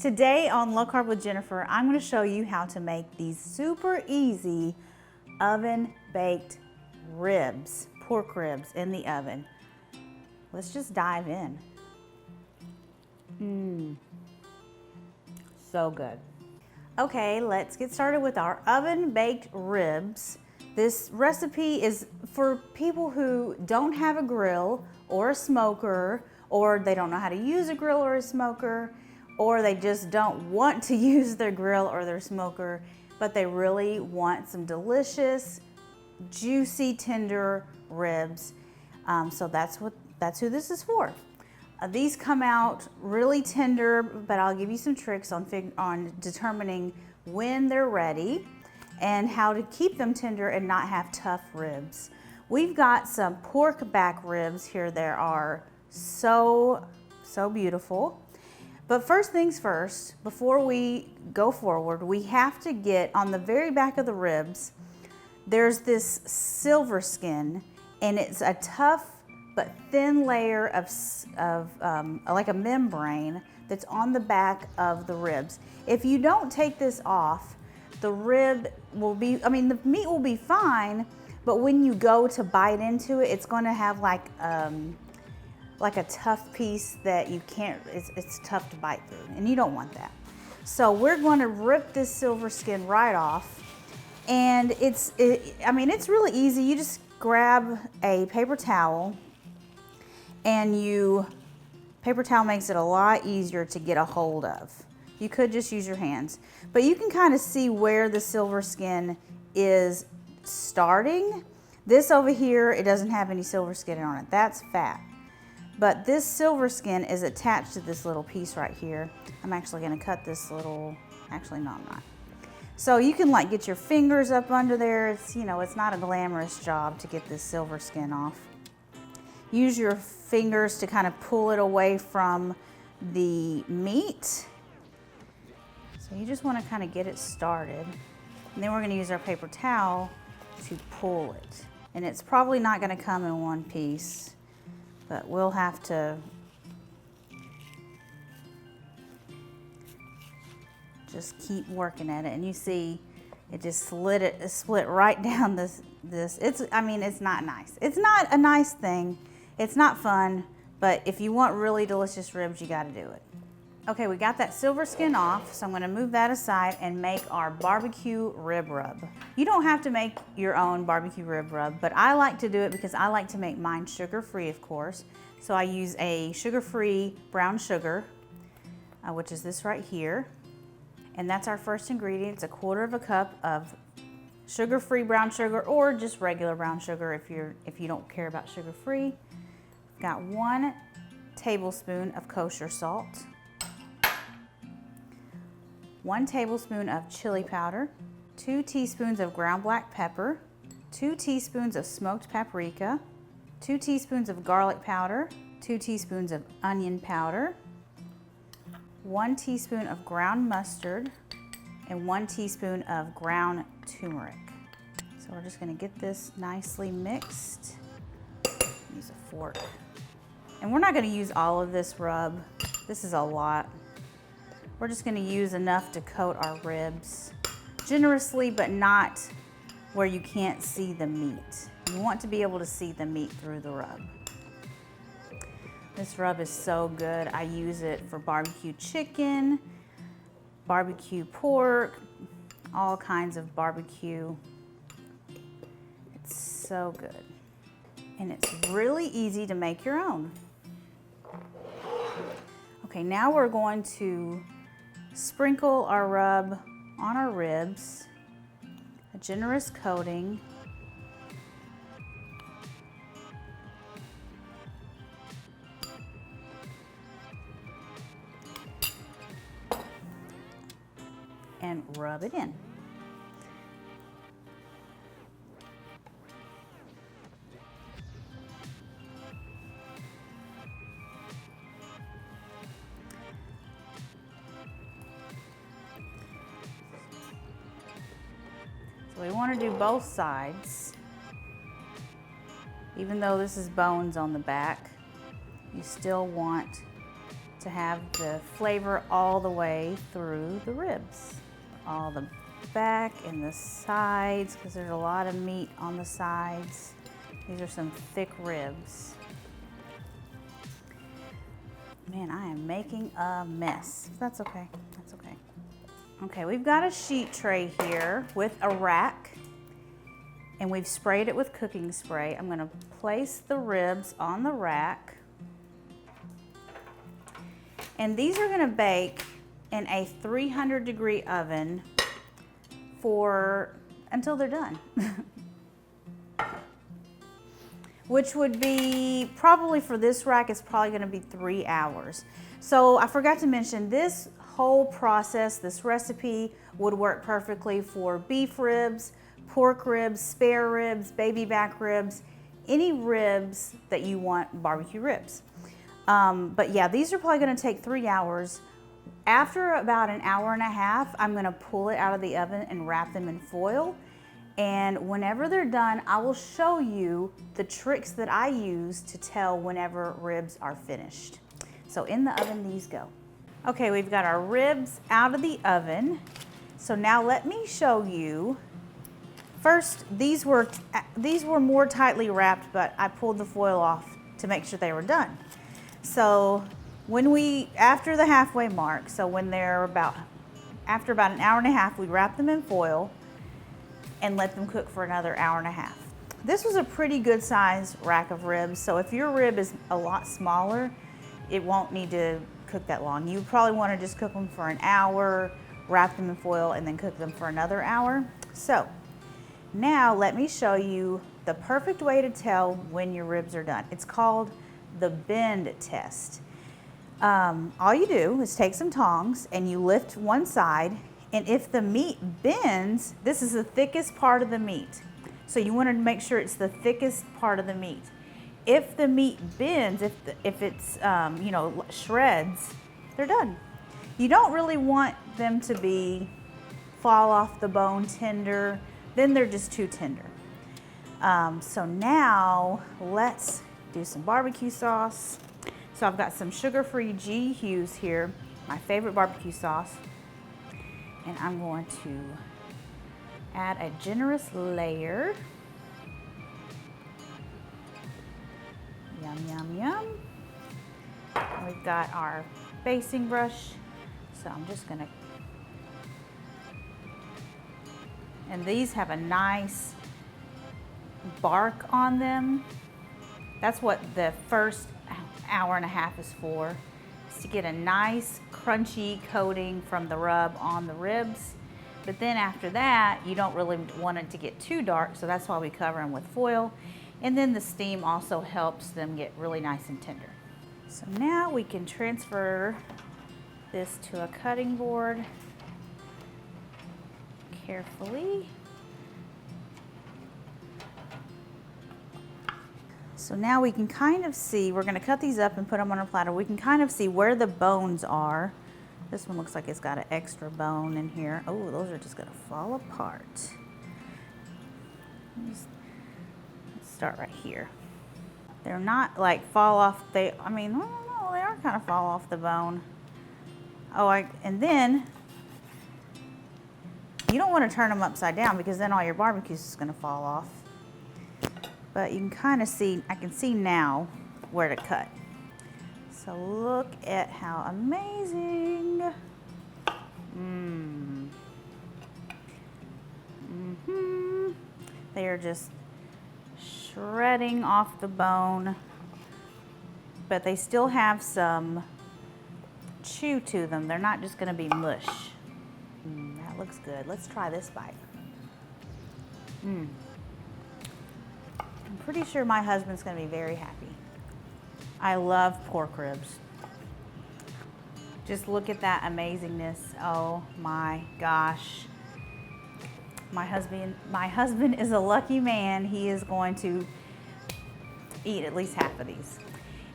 Today on Low Carb with Jennifer, I'm going to show you how to make these super easy oven baked ribs, pork ribs in the oven. Let's just dive in. So good. Okay, let's get started with our oven baked ribs. This recipe is for people who don't have a grill or a smoker, or they don't know how to use a grill or a smoker, or they just don't want to use their grill or their smoker, but they really want some delicious, juicy, tender ribs. So that's who this is for. These come out really tender, but I'll give you some tricks on determining when they're ready and how to keep them tender and not have tough ribs. We've got some pork back ribs here. They are so beautiful. But first things first, before we go forward, we have to get on the very back of the ribs, there's this silver skin, and it's a tough but thin layer of like a membrane that's on the back of the ribs. If you don't take this off, the rib will be, the meat will be fine, but when you go to bite into it, it's going to have like a tough piece that you can't, it's tough to bite through, and you don't want that. So we're going to rip this silver skin right off, and it's really easy. You just grab a paper towel, and paper towel makes it a lot easier to get a hold of. You could just use your hands, but you can kind of see where the silver skin is starting. This over here, it doesn't have any silver skin on it. That's fat. But this silver skin is attached to this little piece right here. I'm actually gonna cut this little, actually no, I'm not. So you can like get your fingers up under there. It's not a glamorous job to get this silver skin off. Use your fingers to kind of pull it away from the meat. So you just wanna kind of get it started. And then we're gonna use our paper towel to pull it. And it's probably not gonna come in one piece, but we'll have to just keep working at it. And you see, it just split right down this. It's not nice. It's not a nice thing. It's not fun, but if you want really delicious ribs, you gotta do it. Okay, we got that silver skin off, so I'm gonna move that aside and make our barbecue rib rub. You don't have to make your own barbecue rib rub, but I like to do it because I like to make mine sugar-free, of course. So I use a sugar-free brown sugar, which is this right here. And that's our first ingredient. It's 1/4 cup of sugar-free brown sugar, or just regular brown sugar if you don't care about sugar-free. Got 1 tablespoon of kosher salt, 1 tablespoon of chili powder, 2 teaspoons of ground black pepper, 2 teaspoons of smoked paprika, 2 teaspoons of garlic powder, 2 teaspoons of onion powder, 1 teaspoon of ground mustard, and 1 teaspoon of ground turmeric. So we're just gonna get this nicely mixed. Use a fork. And we're not gonna use all of this rub. This is a lot. We're just gonna use enough to coat our ribs generously, but not where you can't see the meat. You want to be able to see the meat through the rub. This rub is so good. I use it for barbecue chicken, barbecue pork, all kinds of barbecue. It's so good. And it's really easy to make your own. Okay, now we're going to sprinkle our rub on our ribs, a generous coating. And rub it in. So we want to do both sides. Even though this is bones on the back, you still want to have the flavor all the way through the ribs. All the back and the sides, because there's a lot of meat on the sides. These are some thick ribs. Man, I am making a mess. That's okay, that's okay. Okay, we've got a sheet tray here with a rack, and we've sprayed it with cooking spray. I'm gonna place the ribs on the rack. And these are gonna bake in a 300-degree oven until they're done. Which would be, probably for this rack, it's probably gonna be 3 hours. So I forgot to mention, this whole process, this recipe would work perfectly for beef ribs, pork ribs, spare ribs, baby back ribs, any ribs that you want barbecue ribs. But yeah, these are probably gonna take 3 hours. After about an hour and a half, I'm gonna pull it out of the oven and wrap them in foil. And whenever they're done, I will show you the tricks that I use to tell whenever ribs are finished. So in the oven these go. Okay, we've got our ribs out of the oven. So now let me show you. First, these were more tightly wrapped, but I pulled the foil off to make sure they were done. So after the halfway mark, so when they're after about an hour and a half, we wrap them in foil and let them cook for another hour and a half. This was a pretty good size rack of ribs, so if your rib is a lot smaller, it won't need to cook that long. You probably want to just cook them for an hour, wrap them in foil, and then cook them for another hour. So now let me show you the perfect way to tell when your ribs are done. It's called the bend test. All you do is take some tongs and you lift one side, and if the meat bends, this is the thickest part of the meat. So you want to make sure it's the thickest part of the meat. If the meat bends, if it's shreds, they're done. You don't really want them to fall off the bone tender, then they're just too tender. So now let's do some barbecue sauce. So I've got some sugar-free G. Hughes here, my favorite barbecue sauce. And I'm going to add a generous layer. Yum, yum, yum. And we've got our basting brush. So I'm just gonna, and these have a nice bark on them. That's what the first hour and a half is for, is to get a nice crunchy coating from the rub on the ribs. But then after that, you don't really want it to get too dark, so that's why we cover them with foil. And then the steam also helps them get really nice and tender. So now we can transfer this to a cutting board carefully. So now we can kind of see, we're gonna cut these up and put them on a platter. We can kind of see where the bones are. This one looks like it's got an extra bone in here. Oh, those are just gonna fall apart. Let's start right here. They're not like fall off, I don't know, they are kind of fall off the bone. And then you don't want to turn them upside down because then all your barbecue is gonna fall off. But you can kind of see, I can see now where to cut. So look at how amazing. They are just shredding off the bone, but they still have some chew to them. They're not just gonna be mush. That looks good. Let's try this bite. I'm pretty sure my husband's gonna be very happy. I love pork ribs. Just look at that amazingness. Oh my gosh. My husband is a lucky man. He is going to eat at least half of these.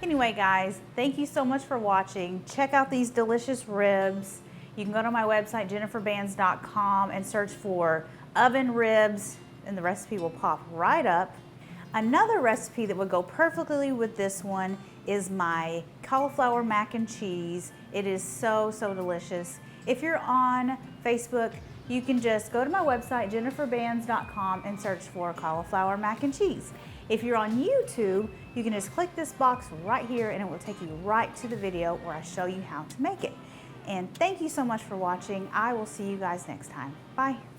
Anyway, guys, thank you so much for watching. Check out these delicious ribs. You can go to my website, jenniferbands.com, and search for oven ribs, and the recipe will pop right up. Another recipe that would go perfectly with this one is my cauliflower mac and cheese. It is so, so delicious. If you're on Facebook, you can just go to my website, jenniferbands.com, and search for cauliflower mac and cheese. If you're on YouTube, you can just click this box right here and it will take you right to the video where I show you how to make it. And thank you so much for watching. I will see you guys next time. Bye.